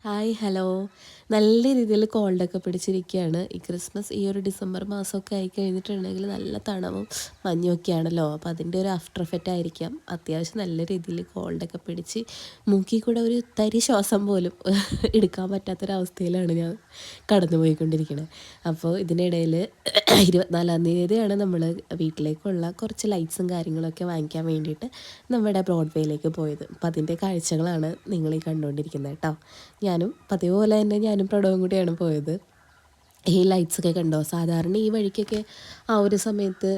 Hi hello. നല്ല രീതിയിൽ കോൾഡൊക്കെ പിടിച്ചിരിക്കുകയാണ്. ഈ ക്രിസ്മസ് ഈ ഒരു ഡിസംബർ മാസമൊക്കെ ആയി കഴിഞ്ഞിട്ടുണ്ടെങ്കിൽ നല്ല തണവും മഞ്ഞുമൊക്കെയാണല്ലോ. അപ്പോൾ അതിൻ്റെ ഒരു ആഫ്റ്റർ എഫക്റ്റ് ആയിരിക്കാം. അത്യാവശ്യം നല്ല രീതിയിൽ കോൾഡൊക്കെ പിടിച്ച് മൂക്കിൽ കൂടെ ഒരു തരി ശ്വാസം പോലും എടുക്കാൻ പറ്റാത്തൊരവസ്ഥയിലാണ് ഞാൻ കടന്നു പോയിക്കൊണ്ടിരിക്കുന്നത്. അപ്പോൾ ഇതിനിടയിൽ 24-ാം തീയതിയാണ് നമ്മൾ വീട്ടിലേക്കുള്ള കുറച്ച് ലൈറ്റ്സും കാര്യങ്ങളൊക്കെ വാങ്ങിക്കാൻ വേണ്ടിയിട്ട് നമ്മുടെ ബ്രോഡ്വേയിലേക്ക് പോയത്. അപ്പോൾ അതിൻ്റെ കാഴ്ചകളാണ് നിങ്ങൾ ഈ കണ്ടുകൊണ്ടിരിക്കുന്നത് കേട്ടോ. ഞാനും പതിവ് പോലെ തന്നെ ഞാനും പ്രണവും കൂടിയാണ് പോയത്. ഈ ലൈറ്റ്സൊക്കെ കണ്ടോ? സാധാരണ ഈ വഴിക്കൊക്കെ ആ ഒരു സമയത്ത്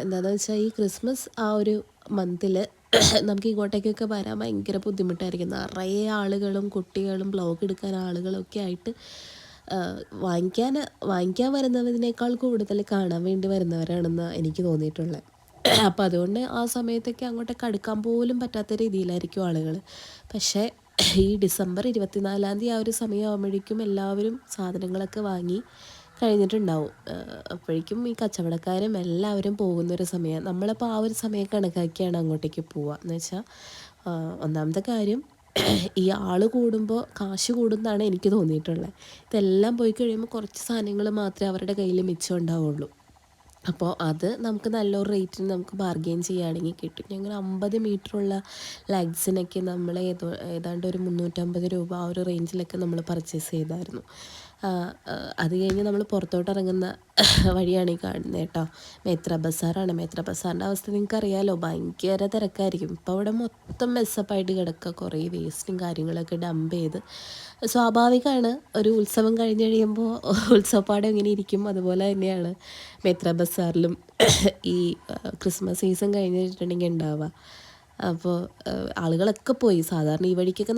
എന്താണെന്ന് വെച്ചാൽ ഈ ക്രിസ്മസ് ആ ഒരു മന്തിൽ നമുക്ക് ഇങ്ങോട്ടേക്കൊക്കെ വരാൻ ഭയങ്കര ബുദ്ധിമുട്ടായിരിക്കും. നിറയെ ആളുകളും കുട്ടികളും ബ്ലോഗ് എടുക്കാൻ ആളുകളൊക്കെ ആയിട്ട് വാങ്ങിക്കാൻ വരുന്നതിനേക്കാൾ കൂടുതൽ കാണാൻ വേണ്ടി വരുന്നവരാണെന്ന് എനിക്ക് തോന്നിയിട്ടുള്ളത്. അപ്പോൾ അതുകൊണ്ട് ആ സമയത്തൊക്കെ അങ്ങോട്ടേക്ക് അടുക്കാൻ പോലും പറ്റാത്ത രീതിയിലായിരിക്കും ആളുകൾ. പക്ഷേ ഈ ഡിസംബർ 24-ാം തീയതി ആ ഒരു സമയമാകുമ്പോഴേക്കും എല്ലാവരും സാധനങ്ങളൊക്കെ വാങ്ങി കഴിഞ്ഞിട്ടുണ്ടാവും. അപ്പോഴേക്കും ഈ കച്ചവടക്കാരും എല്ലാവരും പോകുന്നൊരു സമയം. നമ്മളപ്പോൾ ആ ഒരു സമയം കണക്കാക്കിയാണ് അങ്ങോട്ടേക്ക് പോവുക. എന്ന് വെച്ചാൽ ഒന്നാമത്തെ കാര്യം ഈ ആൾ കൂടുമ്പോൾ കാശ് കൂടുന്നതാണ് എനിക്ക് തോന്നിയിട്ടുള്ളത്. ഇതെല്ലാം പോയി കഴിയുമ്പോൾ കുറച്ച് സാധനങ്ങൾ മാത്രമേ അവരുടെ കയ്യിൽ മിച്ചം ഉണ്ടാവുള്ളൂ. അപ്പോൾ അത് നമുക്ക് നല്ലൊരു റേറ്റിന് നമുക്ക് ബാർഗെയിൻ ചെയ്യുകയാണെങ്കിൽ കിട്ടും. ഞങ്ങൾ 50 മീറ്ററുള്ള ലഗ്സിനൊക്കെ നമ്മൾ ഏതാണ്ട് ഒരു 350 രൂപ ആ ഒരു റേഞ്ചിലൊക്കെ നമ്മൾ പർച്ചേസ് ചെയ്തായിരുന്നു. അത് കഴിഞ്ഞ് നമ്മൾ പുറത്തോട്ട് ഇറങ്ങുന്ന വഴിയാണ് ഈ കാണുന്നത് കേട്ടോ. മേത്ര ബസാറാണ്. മേത്ര ബസാറിൻ്റെ അവസ്ഥ നിങ്ങൾക്ക് അറിയാമല്ലോ, ഭയങ്കര തിരക്കായിരിക്കും. ഇപ്പോൾ അവിടെ മൊത്തം മെസ്സപ്പായിട്ട് കിടക്കുക. കുറേ വേസ്റ്റും കാര്യങ്ങളൊക്കെ ഡംപ് ചെയ്ത്. സ്വാഭാവികമാണ്, ഒരു ഉത്സവം കഴിഞ്ഞ് കഴിയുമ്പോൾ ഉത്സവപ്പാടം എങ്ങനെ ഇരിക്കും അതുപോലെ തന്നെയാണ് മേത്ര ബസാറിലും ഈ ക്രിസ്മസ് സീസൺ കഴിഞ്ഞിട്ടുണ്ടെങ്കിൽ ഉണ്ടാവുക. അപ്പോൾ ആളുകളൊക്കെ പോയി. സാധാരണ ഈ വഴിക്കൊക്കെ